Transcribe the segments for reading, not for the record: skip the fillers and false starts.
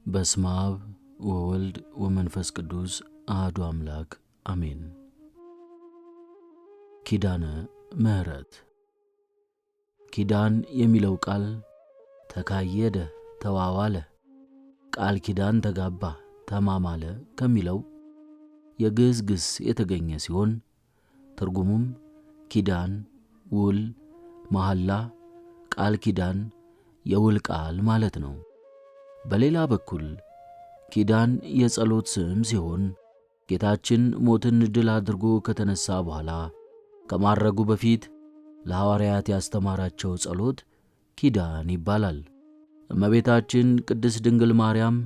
በስመ አብ ወወልድ ወመንፈስ ቅዱስ አሐዱ አምላክ አሜን። ኪዳነ ምሕረት። ኪዳን የሚለው ቃል ተካየደ፣ ተዋዋለ፣ ቃል ኪዳን ተጋባ፣ ተማማለ ከሚለው የግዕዝ ግስ የተገኘ ሲሆን ትርጉሙም ኪዳን፣ ውል፣ መሐላ፣ ቃል ኪዳን፣ የውል ቃል ማለት ነው። በሌላ በኩል ኪዳን የጸሎት ስም ሲሆን ጌታችን ሞትን ድል አድርጎ ከተነሳ በኋላ ከማረጉ በፊት ለሐዋርያት ያስተማራቸው ጸሎት ኪዳን ይባላል። እመቤታችን ቅድስት ድንግል ማርያም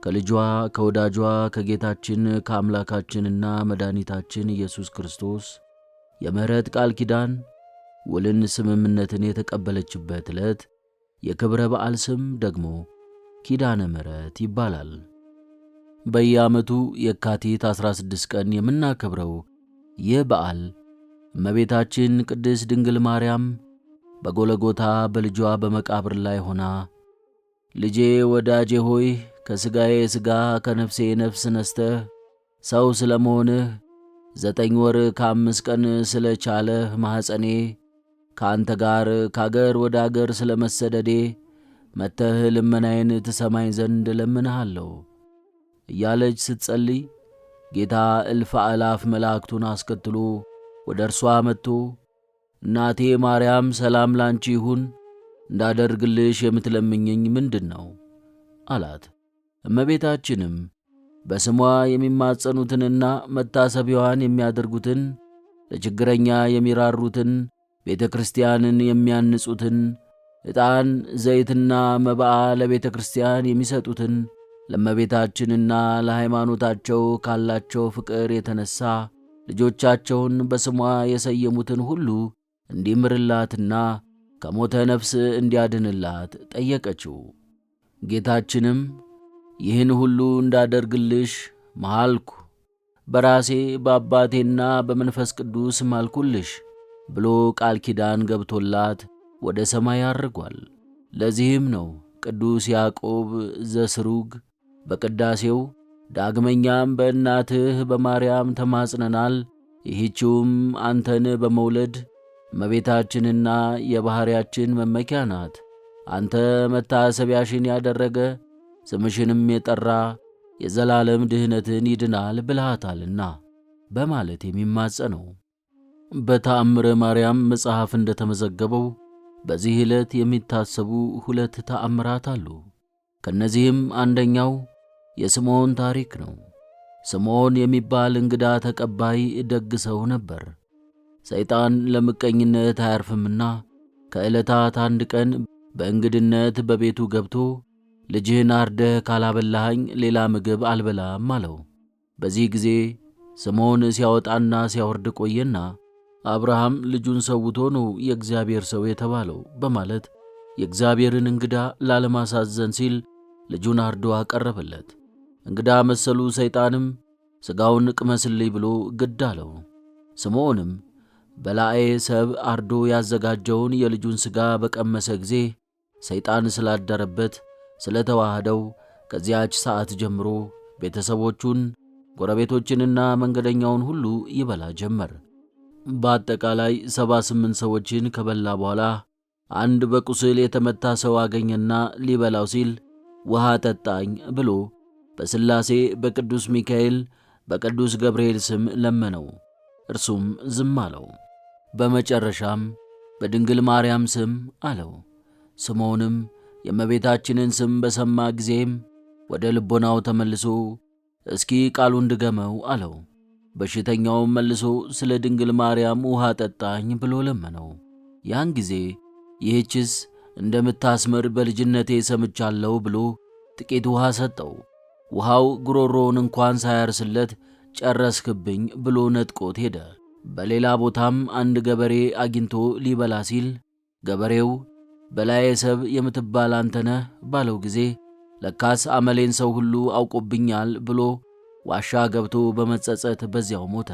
ከልጇ ከወዳጇ ከጌታችን ከአምላካችንና መድኃኒታችን ኢየሱስ ክርስቶስ የምሕረት ቃል ኪዳን ውልን፣ ስምምነትን የተቀበለችበት ዕለት የክብረ በዓል ስም ደግሞ ኪዳነ ምሕረት ይባላል። በየዓመቱ የካቲት 16 ቀን የምናከብረው ይህ በዓል እመቤታችን ቅድስት ድንግል ማርያም በጎለጎታ በልጇ በመቃብር ላይ ሆና ልጄ ወዳጄ ሆይ ከሥጋዬ ሥጋ ከነፍሴ ነፍስ ነስተህ ሰው ስለ መሆንህ 9 ወር ከ5 ቀን ስለ ቻለህ ማኅፀኔ ከአንተ ጋር ከአገር ወደ አገር ስለ መሰደዴ መጥተህ ልመናዬን ትሰማኝ ዘንድ እለምንሃለሁ እያለች ስትጸልይ ጌታ እልፍ አእላፍ መላእክቱን አስከትሎ ወደ እርሷ መጥቶ እናቴ ማርያም ሰላም ላንቺ ይሁን፣ እንዳደርግልሽ የምትለምኝኝ ምንድን ነው አላት። እመቤታችንም በስሟ የሚማጸኑትንና መታሰቢያዋን የሚያደርጉትን ለችግረኛ የሚራሩትን ቤተ ክርስቲያንን የሚያንጹትን ዕጣን ዘይትና መባዓ ለቤተ ክርስቲያን የሚሰጡትን ለእመቤታችንና ለሃይማኖታቸው ካላቸው ፍቅር የተነሣ ልጆቻቸውን በስሟ የሰየሙትን ሁሉ እንዲምርላትና ከሞተ ነፍስ እንዲያድንላት ጠየቀችው። ጌታችንም ይህን ሁሉ እንዳደርግልሽ ማልኩ፣ በራሴ በአባቴና በመንፈስ ቅዱስ ማልኩልሽ ብሎ ቃል ኪዳን ገብቶላት ወደ ሰማይ አርጓል። ለዚህም ነው ቅዱስ ያዕቆብ ዘስሩግ በቅዳሴው ዳግመኛም በእናትህ በማርያም ተማጽነናል፣ ይህችውም አንተን በመውለድ እመቤታችንና የባሕርያችን መመኪያ ናት። አንተ መታሰቢያሽን ያደረገ ስምሽንም የጠራ የዘላለም ድኅነትን ይድናል ብልሃታልና በማለት የሚማጸነው። በተአምረ ማርያም መጽሐፍ እንደተመዘገበው በዚህ ዕለት የሚታሰቡ 2 ተአምራት አሉ። ከነዚህም አንደኛው የስምዖን ታሪክ ነው። ስምዖን የሚባል እንግዳ ተቀባይ ደግ ሰው ነበር። ሰይጣን ለምቀኝነት አያርፍምና ከዕለታት አንድ ቀን በእንግድነት በቤቱ ገብቶ ልጅህን አርደህ ካላበላኸኝ ሌላ ምግብ አልበላም አለው። በዚህ ጊዜ ስምዖን ሲያወጣና ሲያወርድ ቆየና አብርሃም ልጁን ሰውቶ ነው የእግዚአብሔር ሰው የተባለው በማለት የእግዚአብሔርን እንግዳ ላለማሳዘን ሲል ልጁን አርዶ አቀረበለት። እንግዳ መሰሉ ሰይጣንም ሥጋውን ቅመስልኝ ብሎ ግድ አለው። ስምዖንም በላዔ ሰብ አርዶ ያዘጋጀውን የልጁን ሥጋ በቀመሰ ጊዜ ሰይጣን ስላደረበት ስለተዋህደው ከዚያች ሰዓት ጀምሮ ቤተሰቦቹን ጎረቤቶችንና መንገደኛውን ሁሉ ይበላ ጀመር። በአጠቃላይ 78 ሰዎችን ከበላ በኋላ አንድ በቁስል የተመታ ሰው አገኘና ሊበላው ሲል ውሃ ጠጣኝ ብሎ በሥላሴ በቅዱስ ሚካኤል በቅዱስ ገብርኤል ስም ለመነው። እርሱም ዝም አለው። በመጨረሻም በድንግል ማርያም ስም አለው። ስምዖንም የእመቤታችንን ስም በሰማ ጊዜም ወደ ልቦናው ተመልሶ እስኪ ቃሉን ድገመው አለው። በሽተኛውም መልሶ ስለ ድንግል ማርያም ውሃ ጠጣኝ ብሎ ለመነው። ያን ጊዜ ይህችስ እንደምታስምር በልጅነቴ ሰምቻለሁ ብሎ ጥቂት ውሃ ሰጠው። ውሃው ጉሮሮውን እንኳን ሳያርስለት ጨረስክብኝ ብሎ ነጥቆት ሄደ። በሌላ ቦታም አንድ ገበሬ አግኝቶ ሊበላ ሲል ገበሬው በላዔ ሰብ የምትባል አንተነህ ባለው ጊዜ ለካስ አመሌን ሰው ሁሉ አውቆብኛል ብሎ ዋሻ ገብቶ በመጸጸት በዚያው ሞተ።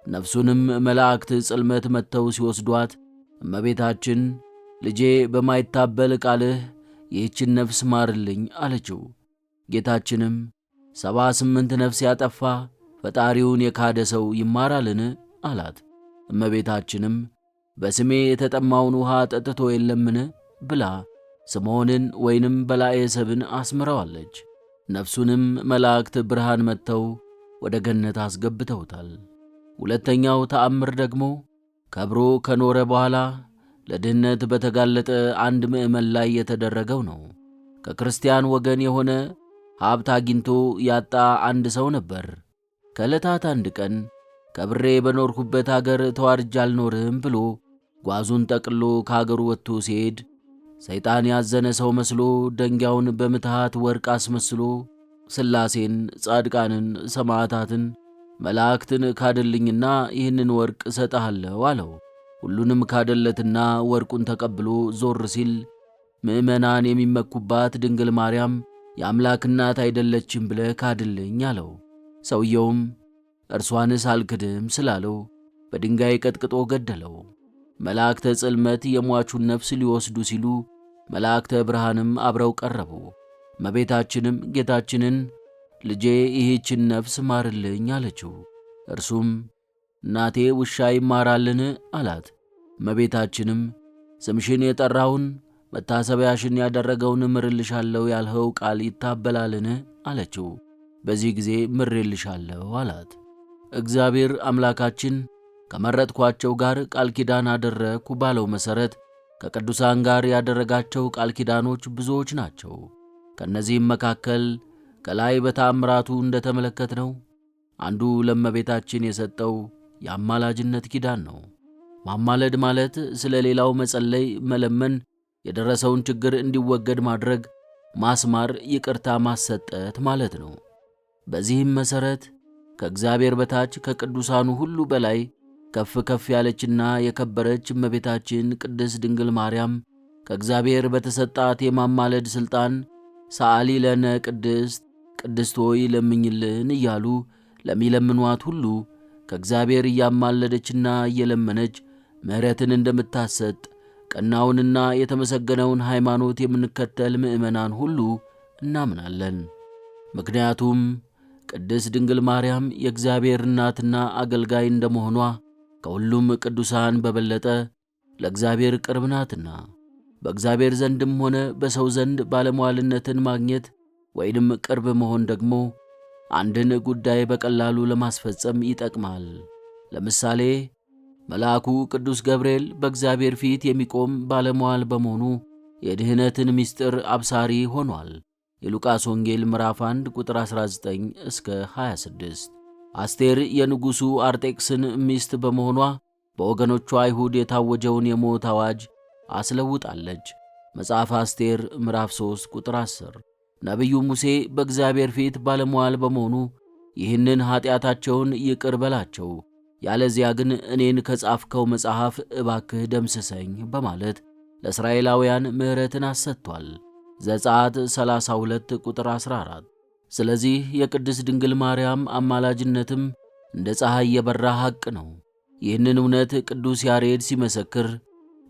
ነፍሱንም መላእክት ጽልመት መጥተው ሲወስዷት እመቤታችን ልጄ በማይታበል ቃልህ ይህችን ነፍስ ማርልኝ አለችው። ጌታችንም 78 ነፍስ ያጠፋ ፈጣሪውን የካደ ሰው ይማራልን አላት። እመቤታችንም በስሜ የተጠማውን ውሃ ጠጥቶ የለምን ብላ ስምዖንን ወይንም በላዔ ሰብን አስምረዋለች። ነፍሱንም መላእክት ብርሃን መጥተው ወደ ገነት አስገብተውታል። ሁለተኛው ተአምር ደግሞ ከብሮ ከኖረ በኋላ ለድህነት በተጋለጠ አንድ ምዕመን ላይ የተደረገው ነው። ከክርስቲያን ወገን የሆነ ሀብት አግኝቶ ያጣ አንድ ሰው ነበር። ከዕለታት አንድ ቀን ከብሬ በኖርኩበት አገር ተዋርጃ አልኖርም ብሎ ጓዙን ጠቅሎ ከአገሩ ወጥቶ ሲሄድ ሰይጣን ያዘነ ሰው መስሎ ደንጊያውን በምትሃት ወርቅ አስመስሎ ሥላሴን፣ ጻድቃንን፣ ሰማዕታትን፣ መላእክትን ካደልኝና ይህንን ወርቅ እሰጥሃለሁ አለው። ሁሉንም ካደለትና ወርቁን ተቀብሎ ዞር ሲል ምዕመናን የሚመኩባት ድንግል ማርያም የአምላክ እናት አይደለችም ብለህ ካድልኝ አለው። ሰውየውም እርሷንስ አልክድም ስላለው በድንጋይ ቀጥቅጦ ገደለው። መላእክተ ጽልመት የሟቹን ነፍስ ሊወስዱ ሲሉ መላእክተ ብርሃንም አብረው ቀረቡ። እመቤታችንም ጌታችንን ልጄ ይህችን ነፍስ ማርልኝ አለችው። እርሱም እናቴ ውሻ ይማራልን አላት። እመቤታችንም ስምሽን የጠራውን መታሰቢያሽን ያደረገውን ምርልሻለሁ ያልኸው ቃል ይታበላልን አለችው። በዚህ ጊዜ ምሬልሻለሁ አላት። እግዚአብሔር አምላካችን ከመረጥኳቸው ጋር ቃል ኪዳን አደረግኩ ባለው መሠረት ከቅዱሳን ጋር ያደረጋቸው ቃል ኪዳኖች ብዙዎች ናቸው። ከእነዚህም መካከል ከላይ በተአምራቱ እንደተመለከትነው አንዱ ለእመቤታችን የሰጠው የአማላጅነት ኪዳን ነው። ማማለድ ማለት ስለ ሌላው መጸለይ፣ መለመን፣ የደረሰውን ችግር እንዲወገድ ማድረግ፣ ማስማር፣ ይቅርታ ማሰጠት ማለት ነው። በዚህም መሠረት ከእግዚአብሔር በታች ከቅዱሳኑ ሁሉ በላይ ከፍ ከፍ ያለችና የከበረች እመቤታችን ቅድስት ድንግል ማርያም ከእግዚአብሔር በተሰጣት የማማለድ ሥልጣን ሰዓሊ ለነ ቅድስት ሆይ ለምኝልን እያሉ ለሚለምኗት ሁሉ ከእግዚአብሔር እያማለደችና እየለመነች ምሕረትን እንደምታሰጥ ቀናውንና የተመሰገነውን ሃይማኖት የምንከተል ምዕመናን ሁሉ እናምናለን። ምክንያቱም ቅድስት ድንግል ማርያም የእግዚአብሔር እናትና አገልጋይ እንደመሆኗ ከሁሉም ቅዱሳን በበለጠ ለእግዚአብሔር ቅርብ ናትና። በእግዚአብሔር ዘንድም ሆነ በሰው ዘንድ ባለሟልነትን ማግኘት ወይንም ቅርብ መሆን ደግሞ አንድን ጉዳይ በቀላሉ ለማስፈጸም ይጠቅማል። ለምሳሌ መልአኩ ቅዱስ ገብርኤል በእግዚአብሔር ፊት የሚቆም ባለሟል በመሆኑ የድኅነትን ምስጢር አብሳሪ ሆኗል። የሉቃስ ወንጌል ምዕራፍ 1 ቁጥር 19 እስከ 26። አስቴር የንጉሡ አርጤክስን ሚስት በመሆኗ በወገኖቿ አይሁድ የታወጀውን የሞት አዋጅ አስለውጣለች። መጽሐፍ አስቴር ምዕራፍ 3 ቁጥር 10። ነቢዩ ሙሴ በእግዚአብሔር ፊት ባለሟል በመሆኑ ይህንን ኀጢአታቸውን ይቅር በላቸው፣ ያለዚያ ግን እኔን ከጻፍከው መጽሐፍ እባክህ ደምስሰኝ በማለት ለእስራኤላውያን ምሕረትን አሰጥቷል። ዘጸአት 32 ቁጥር 14። ስለዚህ የቅድስት ድንግል ማርያም አማላጅነትም እንደ ፀሐይ የበራ ሐቅ ነው። ይህንን እውነት ቅዱስ ያሬድ ሲመሰክር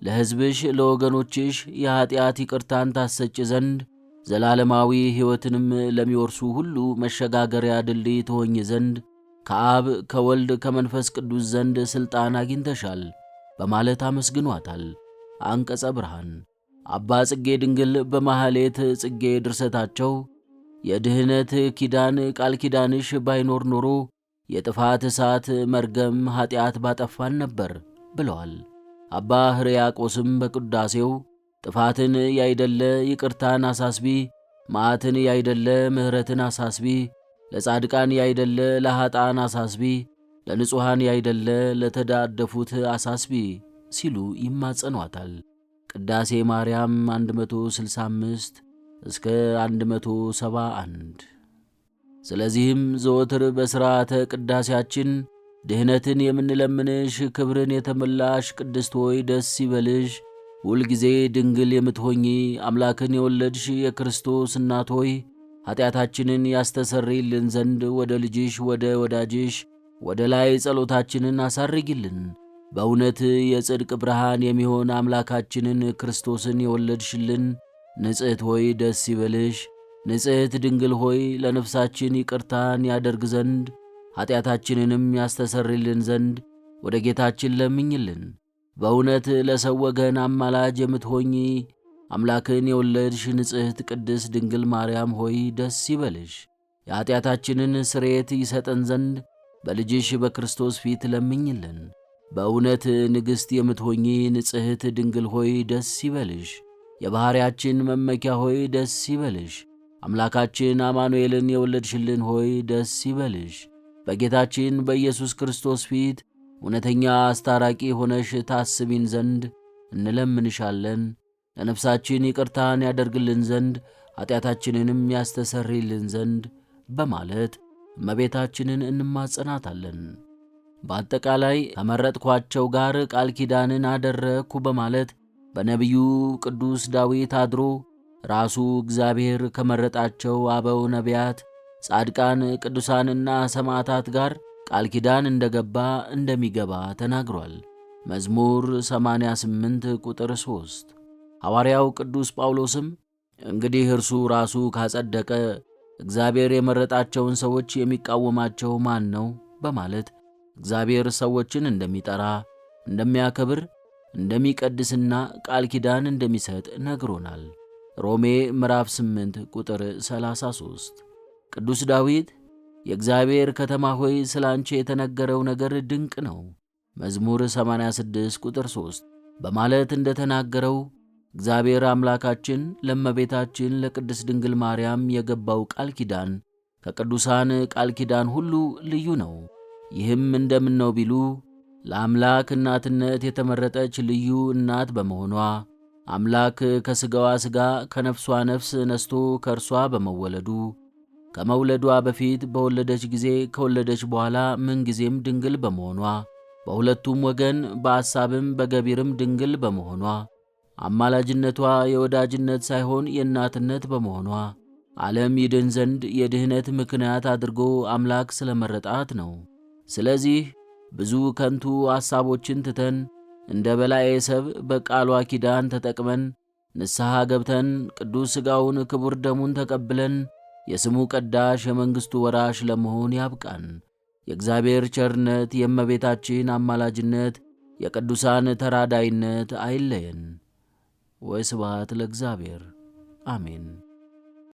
ለሕዝብሽ ለወገኖችሽ የኀጢአት ይቅርታን ታሰጭ ዘንድ ዘላለማዊ ሕይወትንም ለሚወርሱ ሁሉ መሸጋገሪያ ድልድይ ትሆኝ ዘንድ ከአብ ከወልድ ከመንፈስ ቅዱስ ዘንድ ሥልጣን አግኝተሻል በማለት አመስግኗታል። አንቀጸ ብርሃን አባ ጽጌ ድንግል በማኅሌተ ጽጌ ድርሰታቸው የድኅነት ኪዳን ቃል ኪዳንሽ ባይኖር ኖሮ የጥፋት እሳት መርገም ኀጢአት ባጠፋን ነበር ብለዋል። አባ ሕርያቆስም በቅዳሴው ጥፋትን ያይደለ ይቅርታን አሳስቢ፣ መዓትን ያይደለ ምሕረትን አሳስቢ፣ ለጻድቃን ያይደለ ለኀጣን አሳስቢ፣ ለንጹሐን ያይደለ ለተዳደፉት አሳስቢ ሲሉ ይማጸኗታል። ቅዳሴ ማርያም 165 እስከ 171። ስለዚህም ዘወትር በሥርዓተ ቅዳሴያችን ድኅነትን የምንለምንሽ ክብርን የተመላሽ ቅድስት ሆይ ደስ ይበልሽ፣ ሁልጊዜ ድንግል የምትሆኚ አምላክን የወለድሽ የክርስቶስ እናት ሆይ ኀጢአታችንን ያስተሰርይልን ዘንድ ወደ ልጅሽ ወደ ወዳጅሽ ወደ ላይ ጸሎታችንን አሳርጊልን። በእውነት የጽድቅ ብርሃን የሚሆን አምላካችንን ክርስቶስን የወለድሽልን ንጽሕት ሆይ ደስ ይበልሽ፣ ንጽሕት ድንግል ሆይ ለነፍሳችን ይቅርታን ያደርግ ዘንድ ኀጢአታችንንም ያስተሰርይልን ዘንድ ወደ ጌታችን ለምኝልን። በእውነት ለሰው ወገን አማላጅ የምትሆኚ አምላክን የወለድሽ ንጽሕት ቅድስት ድንግል ማርያም ሆይ ደስ ይበልሽ። የኀጢአታችንን ስርየት ይሰጠን ዘንድ በልጅሽ በክርስቶስ ፊት ለምኝልን። በእውነት ንግሥት የምትሆኚ ንጽሕት ድንግል ሆይ ደስ ይበልሽ። የባሕርያችን መመኪያ ሆይ ደስ ይበልሽ። አምላካችን አማኑኤልን የወለድሽልን ሆይ ደስ ይበልሽ። በጌታችን በኢየሱስ ክርስቶስ ፊት እውነተኛ አስታራቂ ሆነሽ ታስቢን ዘንድ እንለምንሻለን። ለነፍሳችን ይቅርታን ያደርግልን ዘንድ ኀጢአታችንንም ያስተሰርይልን ዘንድ በማለት እመቤታችንን እንማጸናታለን። በአጠቃላይ ከመረጥኳቸው ጋር ቃል ኪዳንን አደረግኩ በማለት በነቢዩ ቅዱስ ዳዊት አድሮ ራሱ እግዚአብሔር ከመረጣቸው አበው ነቢያት፣ ጻድቃን፣ ቅዱሳንና ሰማዕታት ጋር ቃል ኪዳን እንደሚገባ ተናግሯል። መዝሙር 88 ቁጥር 3። ሐዋርያው ቅዱስ ጳውሎስም እንግዲህ እርሱ ራሱ ካጸደቀ እግዚአብሔር የመረጣቸውን ሰዎች የሚቃወማቸው ማን ነው? በማለት እግዚአብሔር ሰዎችን እንደሚጠራ፣ እንደሚያከብር፣ እንደሚቀድስና ቃል ኪዳን እንደሚሰጥ ነግሮናል። ሮሜ ምዕራፍ 8 ቁጥር 33። ቅዱስ ዳዊት የእግዚአብሔር ከተማ ሆይ ስለ አንቺ የተነገረው ነገር ድንቅ ነው፣ መዝሙር 86 ቁጥር 3 በማለት እንደተናገረው እግዚአብሔር አምላካችን ለእመቤታችን ለቅድስት ድንግል ማርያም የገባው ቃል ኪዳን ከቅዱሳን ቃል ኪዳን ሁሉ ልዩ ነው። ይህም እንደምን ነው ቢሉ ለአምላክ እናትነት የተመረጠች ልዩ እናት በመሆኗ አምላክ ከሥጋዋ ሥጋ ከነፍሷ ነፍስ ነስቶ ከእርሷ በመወለዱ ከመውለዷ በፊት በወለደች ጊዜ ከወለደች በኋላ ምንጊዜም ድንግል በመሆኗ በሁለቱም ወገን በሐሳብም በገቢርም ድንግል በመሆኗ አማላጅነቷ የወዳጅነት ሳይሆን የእናትነት በመሆኗ ዓለም ይድን ዘንድ የድኅነት ምክንያት አድርጎ አምላክ ስለመረጣት ነው። ስለዚህ ብዙ ከንቱ ሐሳቦችን ትተን እንደ በላዔ ሰብ በቃሏ ኪዳን ተጠቅመን ንስሐ ገብተን ቅዱስ ሥጋውን ክቡር ደሙን ተቀብለን የስሙ ቀዳሽ የመንግሥቱ ወራሽ ለመሆን ያብቃን። የእግዚአብሔር ቸርነት፣ የእመቤታችን አማላጅነት፣ የቅዱሳን ተራዳይነት አይለየን። ወስብሐት ለእግዚአብሔር። አሜን።